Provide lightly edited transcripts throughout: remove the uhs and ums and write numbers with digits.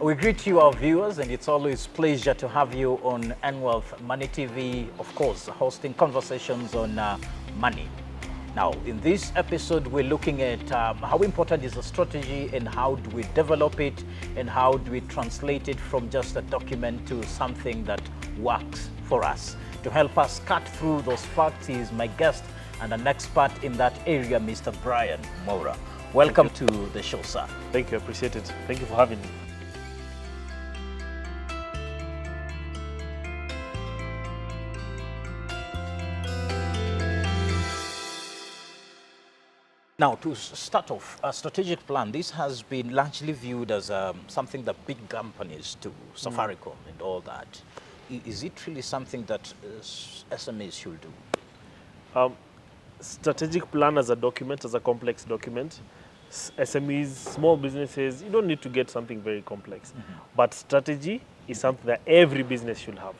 We greet you, our viewers, and it's always a pleasure to have you on Wealth Money TV, of course, hosting conversations on money. Now, in this episode, we're looking at how important is the strategy and how do we develop it and how do we translate it from just a document to something that works for us. To help us cut through those facts, he is my guest and an expert in that area, Mr. Brian Mora. Welcome to the show, sir. Thank you, I appreciate it. Thank you for having me. Now, to start off, a strategic plan, this has been largely viewed as something that big companies do, Safaricom and all that. Is it really something that SMEs should do? Strategic plan as a document, as a complex document, SMEs, small businesses, you don't need to get something very complex. But strategy is something that every business should have.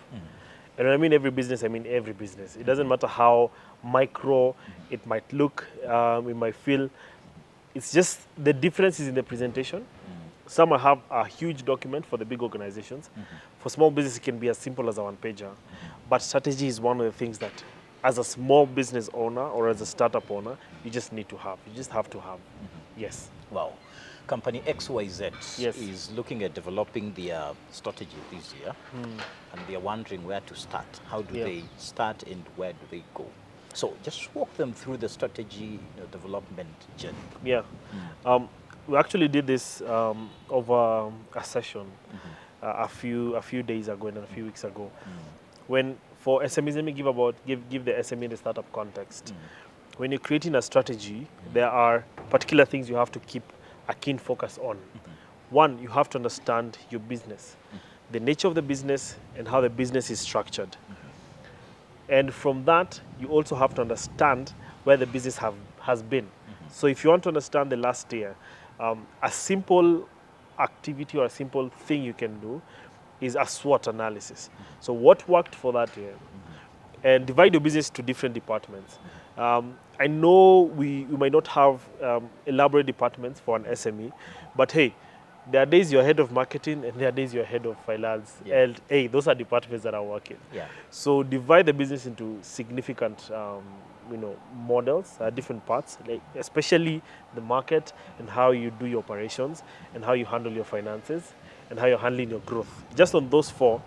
And when I mean every business, I mean every business. It doesn't matter how micro it might look, it might feel. It's just the difference is in the presentation. Some have a huge document for the big organizations. For small business, it can be as simple as a one-pager. But strategy is one of the things that, as a small business owner or as a startup owner, you just need to have. You just have to have. Yes. Wow. Company XYZ Yes. is looking at developing their strategy this year, and they are wondering where to start. How do they start and where do they go? So just walk them through the strategy development journey. Yeah. We actually did this over a session a few days ago and a few weeks ago. When for SMEs, let me give the SME the startup context. When you're creating a strategy, there are particular things you have to keep a keen focus on. One, you have to understand your business, the nature of the business and how the business is structured. And from that, you also have to understand where the business has been. So if you want to understand the last year, a simple activity or a simple thing you can do is a SWOT analysis. So what worked for that year? And divide your business to different departments. I know we might not have elaborate departments for an SME, but hey, there are days you're head of marketing and there are days you're head of finance. Yeah. And hey, those are departments that are working. Yeah. So divide the business into significant models, different parts, like especially the market and how you do your operations and how you handle your finances and how you're handling your growth. Just on those four,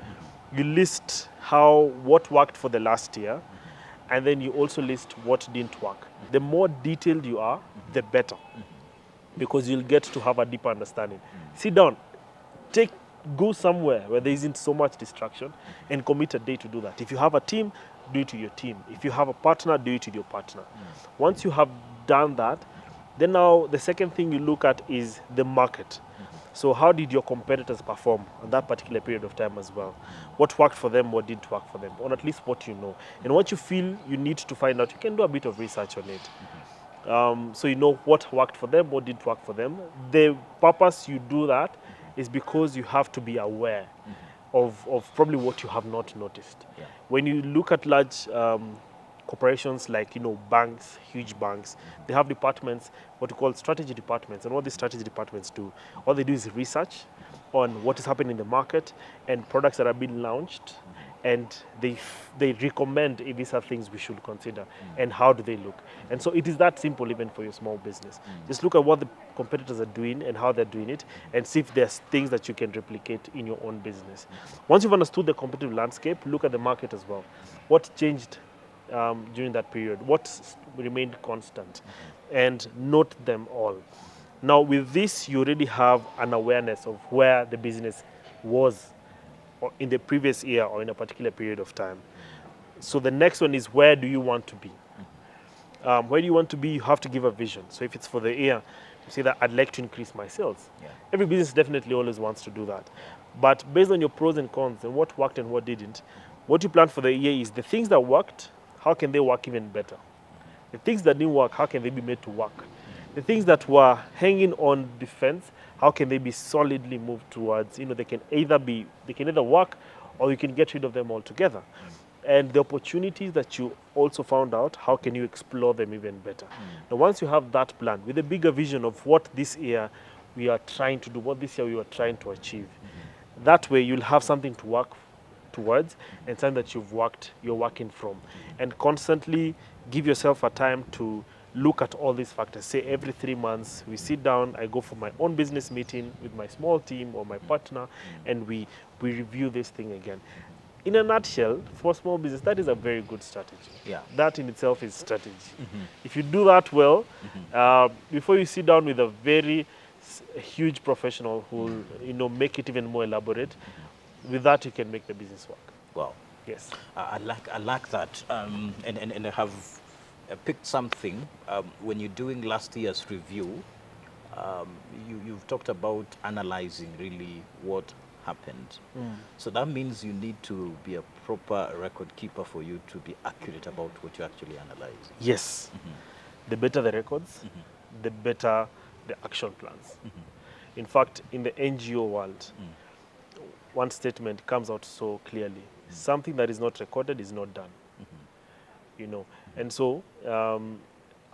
you list what worked for the last year, and then you also list what didn't work. The more detailed you are, the better, because you'll get to have a deeper understanding. Sit down, go somewhere where there isn't so much distraction, and commit a day to do that. If you have a team, do it to your team. If you have a partner, do it to your partner. Once you have done that, then now the second thing you look at is the market. So how did your competitors perform on that particular period of time as well? What worked for them, what didn't work for them, or at least what you know. And what you feel you need to find out, you can do a bit of research on it. So you know what worked for them, what didn't work for them. The purpose you do that is because you have to be aware of probably what you have not noticed. Yeah. When you look at large corporations like banks, huge banks, they have departments, what we call strategy departments. And what these strategy departments do, all they do is research on what is happening in the market and products that are being launched, and they recommend if these are things we should consider and how do they look. And so it is that simple even for your small business. Just look at what the competitors are doing and how they're doing it, and see if there's things that you can replicate in your own business. Once you've understood the competitive landscape, look at the market as well. What changed during that period? What remained constant? And note them all. Now with this, you already have an awareness of where the business was in the previous year or in a particular period of time. So the next one is, where do you want to be? Where do you want to be? You have to give a vision. So if it's for the year, you say that I'd like to increase my sales. Yeah. Every business definitely always wants to do that. But based on your pros and cons and what worked and what didn't, what you plan for the year is the things that worked, how can they work even better? The things that didn't work, how can they be made to work? The things that were hanging on defense, how can they be solidly moved towards? They can either work, or you can get rid of them altogether. And the opportunities that you also found out, how can you explore them even better? Now, once you have that plan with a bigger vision of what this year we are trying to do, what this year we were trying to achieve. That way you'll have something to work towards and something that you're working from. And constantly give yourself a time to look at all these factors. Say every 3 months we sit down, I go for my own business meeting with my small team or my partner, and we review this thing again. In a nutshell, for small business, that is a very good strategy. Yeah. That in itself is strategy. If you do that well, before you sit down with a very huge professional who will, make it even more elaborate, with that you can make the business work. Wow. Yes. I like that. And I have picked something. When you're doing last year's review, you've talked about analyzing really what happened. So that means you need to be a proper record keeper for you to be accurate about what you actually analyze. Yes. The better the records, the better the action plans. In fact, in the NGO world, one statement comes out so clearly: something that is not recorded is not done. And so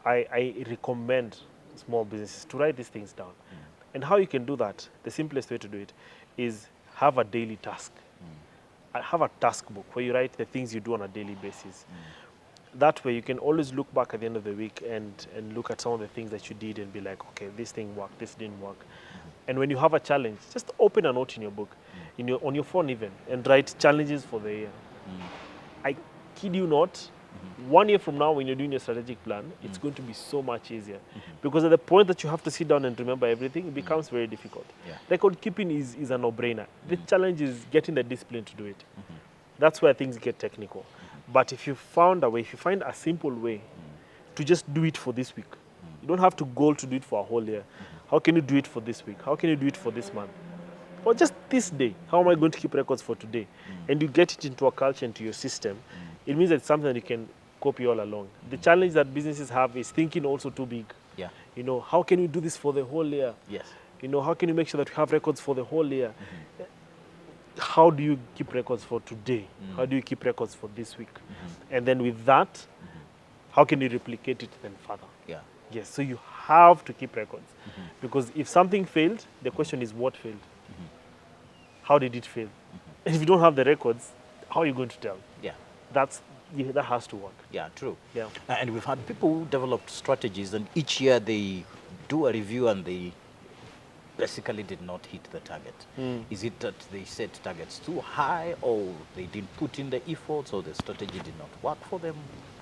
I recommend small businesses to write these things down. And how you can do that, the simplest way to do it is have a daily task. Have a task book where you write the things you do on a daily basis. That way you can always look back at the end of the week and look at some of the things that you did and be like, okay, this thing worked, this didn't work. And when you have a challenge, just open a note in your book, on your phone even, and write challenges for the year. I kid you not, 1 year from now when you're doing your strategic plan, it's going to be so much easier. Because at the point that you have to sit down and remember everything, it becomes very difficult. Yeah. Record keeping is a no-brainer. The challenge is getting the discipline to do it. That's where things get technical. But if you find a simple way to just do it for this week, you don't have to goal to do it for a whole year. How can you do it for this week? How can you do it for this month? Or just this day, how am I going to keep records for today? And you get it into a culture, into your system, it means it's something that you can copy all along. The challenge that businesses have is thinking also too big. Yeah. How can you do this for the whole year? Yes. How can you make sure that you have records for the whole year? How do you keep records for today? How do you keep records for this week? And then with that, how can you replicate it then further? Yeah. Yes, so you have to keep records. Because if something failed, the question is what failed? How did it fail? And if you don't have the records, how are you going to tell? Yeah. That has to work. Yeah, true. Yeah. And we've had people who developed strategies, and each year they do a review and they basically did not hit the target. Is it that they set targets too high, or they didn't put in the efforts, or the strategy did not work for them?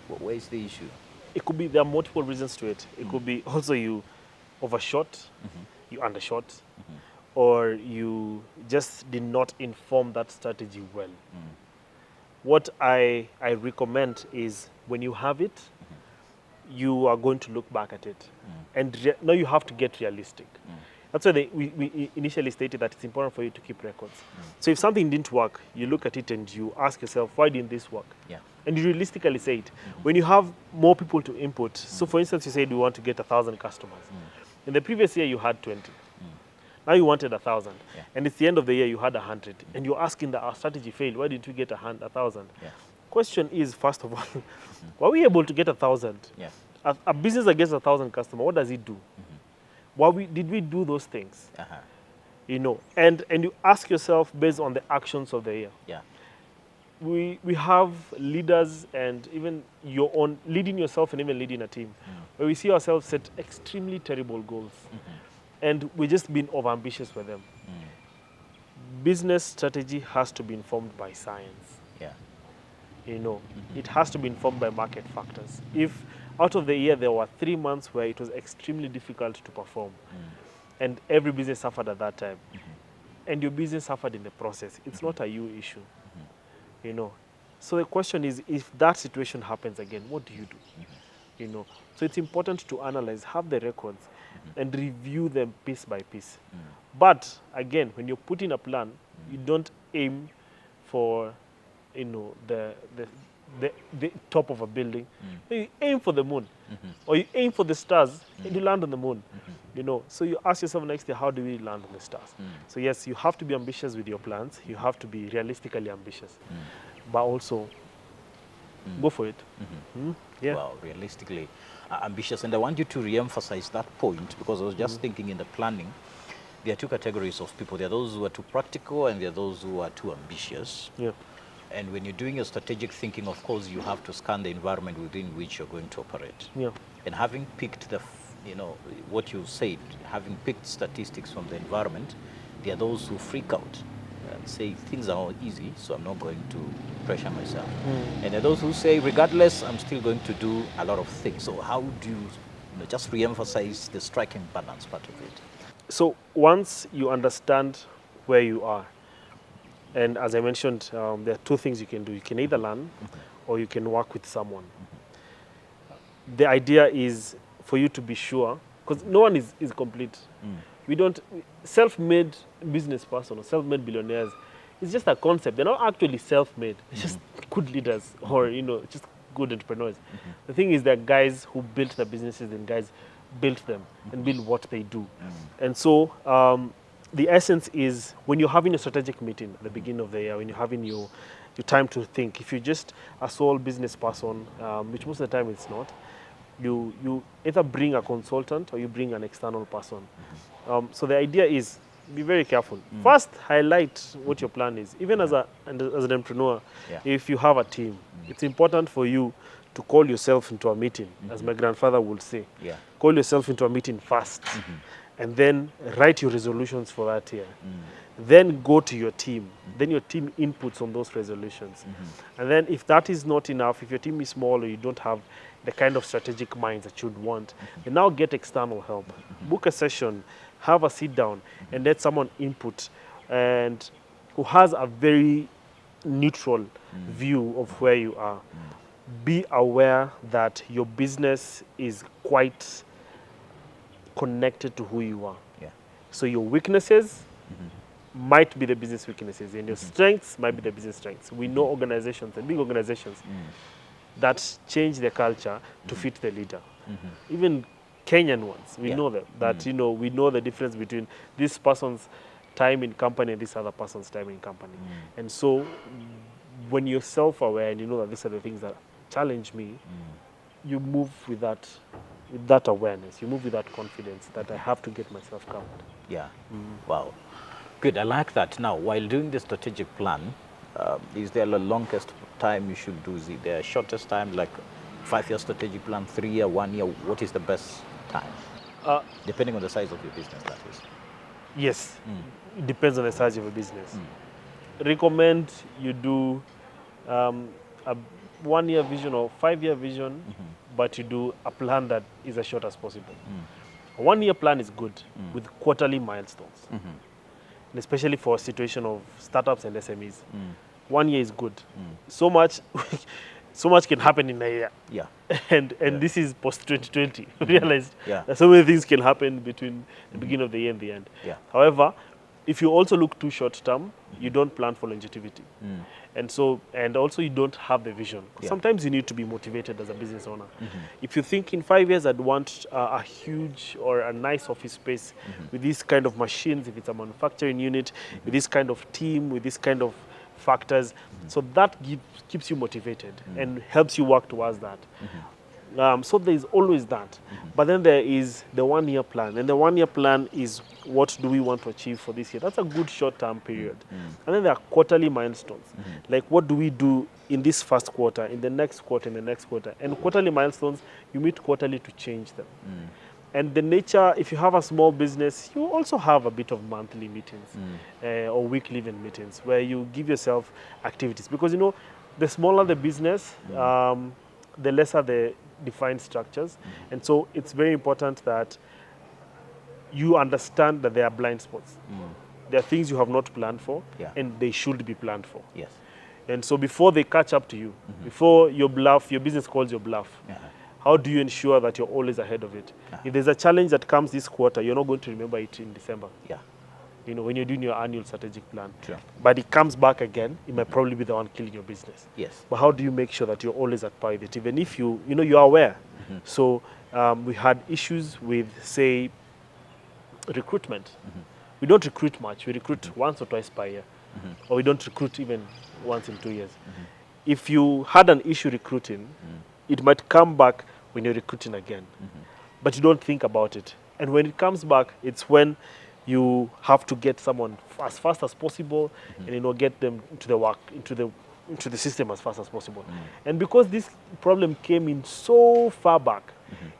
Where is the issue? It could be, there are multiple reasons to it. It could be also you overshot, you undershot, or you just did not inform that strategy well. What I recommend is when you have it, you are going to look back at it. And now you have to get realistic. That's why we initially stated that it's important for you to keep records. So if something didn't work, you look at it and you ask yourself, why didn't this work? Yeah. And you realistically say it. When you have more people to input, so for instance, you said you want to get 1,000 customers. In the previous year, you had 20. Now you wanted 1,000. Yeah. And it's the end of the year, you had 100. And you're asking that our strategy failed. Why didn't we get 1,000? Yeah. Question is, first of all, were we able to get 1,000? Yeah. A business that gets 1,000 customers, what does it do? Did we do those things? And you ask yourself based on the actions of the year. Yeah. We have leaders, and even your own leading yourself and even leading a team, where we see ourselves set extremely terrible goals, and we're just being overambitious with them. Business strategy has to be informed by science. Yeah. It has to be informed by market factors. If out of the year there were 3 months where it was extremely difficult to perform, and every business suffered at that time, and your business suffered in the process, it's not a you issue. So the question is, if that situation happens again, what do you do? So it's important to analyze, have the records, and review them piece by piece. But again, when you're putting a plan, you don't aim for the top of a building. You aim for the moon, or you aim for the stars, and you land on the moon. So you ask yourself next year, how do we land on the stars? So yes, you have to be ambitious with your plans. You have to be realistically ambitious, but also go for it. Yeah. Well, realistically ambitious. And I want you to re-emphasize that point, because I was just thinking in the planning, there are two categories of people. There are those who are too practical and there are those who are too ambitious. Yeah. And when you're doing your strategic thinking, of course, you have to scan the environment within which you're going to operate. Yeah. And having picked what you said, having picked statistics from the environment, there are those who freak out and say things are all easy, so I'm not going to pressure myself. And there are those who say, regardless, I'm still going to do a lot of things. So how do you, just re-emphasize the striking balance part of it? So once you understand where you are, and as I mentioned, there are two things you can do. You can either learn or you can work with someone. The idea is for you to be sure, because no one is complete. We don't, self-made business person or self-made billionaires, it's just a concept. They're not actually self-made. It's just good leaders or, just good entrepreneurs. The thing is that guys who built the businesses and guys built them and build what they do. And so the essence is when you're having a strategic meeting at the beginning of the year, when you're having your time to think, if you're just a sole business person, which most of the time it's not, you either bring a consultant or you bring an external person. So the idea is be very careful. First, highlight what your plan is. Even as an entrepreneur, if you have a team, it's important for you to call yourself into a meeting, as my grandfather would say. Call yourself into a meeting first, and then write your resolutions for that year. Then go to your team. Then your team inputs on those resolutions. And then if that is not enough, if your team is small or you don't have the kind of strategic minds that you'd want, then now get external help. Book a session, have a sit down, and let someone input and who has a very neutral view of where you are. Be aware that your business is quite connected to who you are. So your weaknesses might be the business weaknesses, and your strengths might be the business strengths. We know organizations and big organizations that change their culture to fit the leader. Even Kenyan ones, we know them. That we know the difference between this person's time in company and this other person's time in company. And so when you're self-aware and you know that these are the things that challenge me, you move with that awareness. You move with that confidence that I have to get myself covered. Wow. Good, I like that. Now, while doing the strategic plan, is there the longest time you should do? Is it the shortest time, like 5-year strategic plan, 3-year, 1 year? What is the best time? Depending on the size of your business, that is. Yes, it depends on the size of your business. Recommend you do a 1-year vision or 5-year vision, but you do a plan that is as short as possible. A 1-year plan is good with quarterly milestones. And especially for a situation of startups and SMEs. 1 year is good. So much can happen in a year. And this is post 2020. Realized that so many things can happen between the beginning of the year and the end. However, if you also look too short term, you don't plan for longevity. And also you don't have the vision. Sometimes you need to be motivated as a business owner. If you think in 5 years I'd want a huge or a nice office space with this kind of machines, if it's a manufacturing unit, with this kind of team, with this kind of factors, so that keeps you motivated and helps you work towards that. So there's always that. But then there is the 1-year plan. And the 1-year plan is what do we want to achieve for this year. That's a good short-term period. And then there are quarterly milestones. Like what do we do in this first quarter, in the next quarter, in the next quarter. And quarterly milestones, you meet quarterly to change them. And the nature, if you have a small business, you also have a bit of monthly meetings or weekly even meetings where you give yourself activities. Because, the smaller the business, the lesser the defined structures. And so it's very important that you understand that there are blind spots. There are things you have not planned for, and they should be planned for. And so before they catch up to you, before your business calls your bluff, how do you ensure that you're always ahead of it? If there's a challenge that comes this quarter, you're not going to remember it in December. When you're doing your annual strategic plan. But it comes back again, it might probably be the one killing your business. But how do you make sure that you're always at par with it, even if you're aware? So we had issues with, say, recruitment. We don't recruit much. We recruit once or twice per year. Or we don't recruit even once in 2 years. If you had an issue recruiting, it might come back when you're recruiting again. But you don't think about it. And when it comes back, it's when you have to get someone as fast as possible, and get them into the work, into the system as fast as possible. And because this problem came in so far back,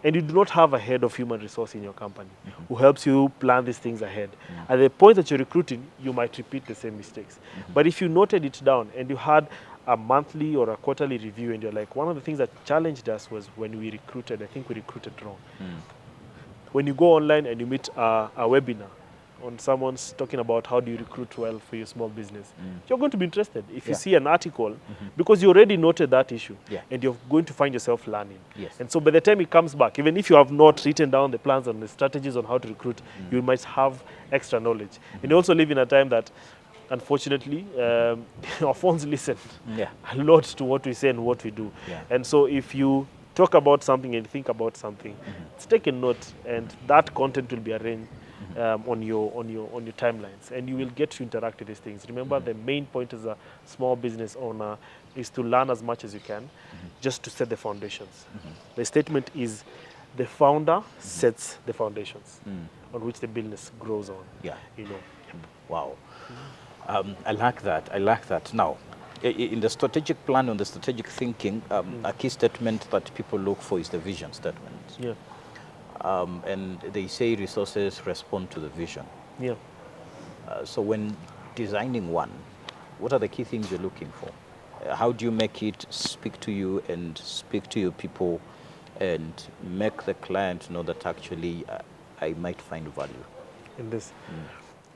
and you do not have a head of human resource in your company who helps you plan these things ahead, at the point that you're recruiting, you might repeat the same mistakes. But if you noted it down and you had a monthly or a quarterly review, and you're like, one of the things that challenged us was when we recruited, I think we recruited wrong. When you go online and you meet a webinar on someone's talking about how do you recruit well for your small business, you're going to be interested. If you see an article, because you already noted that issue, and you're going to find yourself learning. Yes. And so by the time it comes back, even if you have not written down the plans and the strategies on how to recruit, you might have extra knowledge. And you also live in a time that, unfortunately, our phones listen a lot to what we say and what we do. And so if you talk about something and think about something, it's take a note, and that content will be arranged on your timelines, and you will get to interact with these things. Remember, the main point as a small business owner is to learn as much as you can, just to set the foundations. The statement is, the founder sets the foundations on which the business grows on. Wow. I like that. I like that. Now, in the strategic plan, on the strategic thinking, a key statement that people look for is the vision statement. And they say resources respond to the vision. So when designing one, what are the key things you're looking for? How do you make it speak to you and speak to your people and make the client know that actually I might find value in this?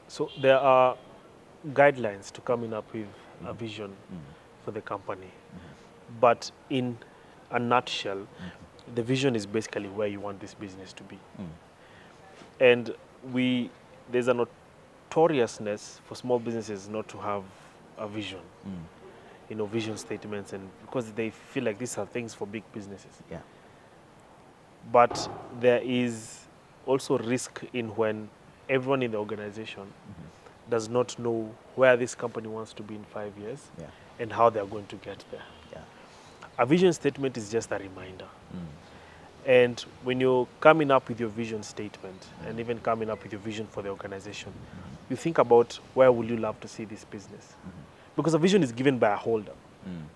So there are guidelines to coming up with a vision for the company. But in a nutshell, the vision is basically where you want this business to be. And there's a notoriousness for small businesses not to have a vision, vision statements, and because they feel like these are things for big businesses. But there is also risk in when everyone in the organization does not know where this company wants to be in 5 years and how they're going to get there. A vision statement is just a reminder. And when you're coming up with your vision statement and even coming up with your vision for the organization, you think about where would you love to see this business? Because a vision is given by a holder.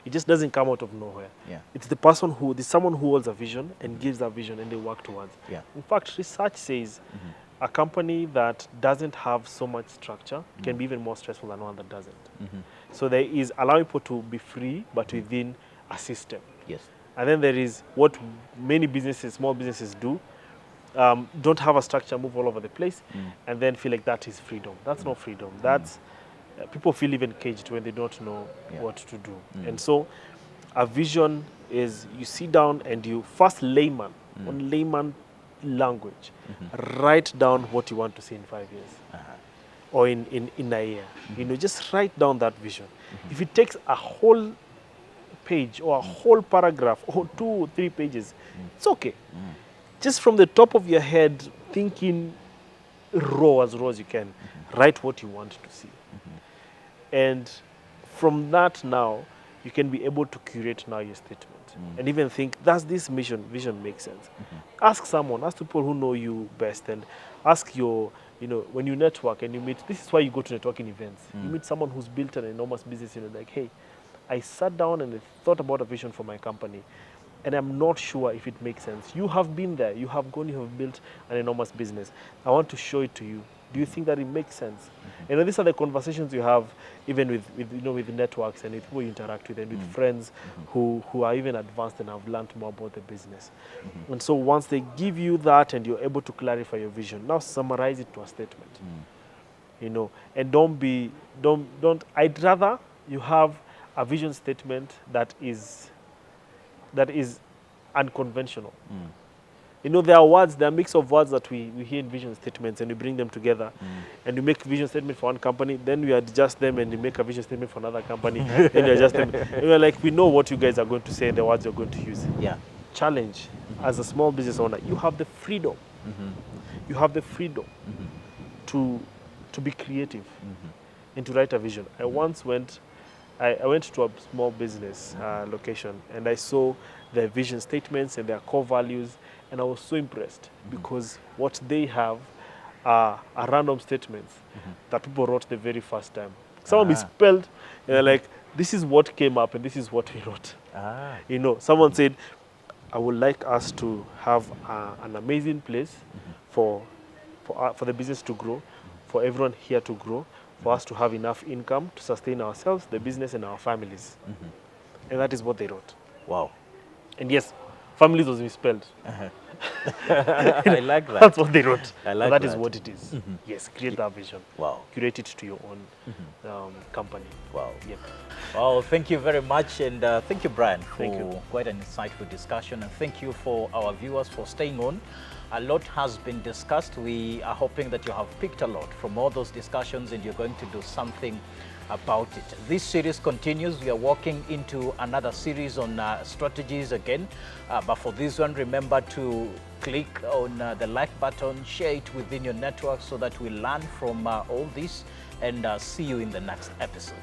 It just doesn't come out of nowhere. It's there's someone who holds a vision and gives that vision, and they work towards. In fact, research says a company that doesn't have so much structure can be even more stressful than one that doesn't. So there is allowing people to be free, but within a system. And then there is what many businesses, small businesses do, don't have a structure, move all over the place, and then feel like that is freedom. That's not freedom. That's people feel even caged when they don't know what to do. And so a vision is you sit down and you first on layman language, write down what you want to see in 5 years or in a year. Just write down that vision. If it takes a whole page or a whole paragraph or 2 or 3 pages, it's okay. Just from the top of your head, thinking raw as you can, write what you want to see. And from that now, you can be able to curate now your statement and even think, does this vision make sense? Ask someone, ask people who know you best, and ask when you network and you meet, this is why you go to networking events. You meet someone who's built an enormous business, like, hey, I sat down and I thought about a vision for my company, and I'm not sure if it makes sense. You have been there. You have gone. You have built an enormous business. I want to show it to you. Do you think that it makes sense? These are the conversations you have even with networks and with people you interact with, and with friends who are even advanced and have learned more about the business. And so once they give you that and you're able to clarify your vision, now summarize it to a statement. And don't. I'd rather you have a vision statement that is unconventional. There are words, there are a mix of words that we hear in vision statements, and we bring them together, and we make a vision statement for one company, then we adjust them and we make a vision statement for another company, then we adjust them. And we're like, we know what you guys are going to say, the words you're going to use. Challenge, as a small business owner, you have the freedom. You have the freedom to be creative and to write a vision. I once went to a small business location, and I saw their vision statements and their core values, and I was so impressed because what they have are random statements that people wrote the very first time. Some misspelled, like, this is what came up and this is what we wrote. You know, someone said, I would like us to have an amazing place for the business to grow, for everyone here to grow, for us to have enough income to sustain ourselves, the business, and our families. And that is what they wrote. Wow. And yes, families was misspelled. I like that. That's what they wrote. I like that that. is what it is. Yes, create that vision. Wow. Curate it to your own company. Wow. Yep. Well, thank you very much, and thank you, Brian, for Thank you. quite an insightful discussion, and thank you for our viewers for staying on. A lot has been discussed. We are hoping that you have picked a lot from all those discussions, and you're going to do something about it. This series continues. We are walking into another series on strategies again, but for this one, remember to click on the like button, share it within your network so that we learn from all this, and see you in the next episode.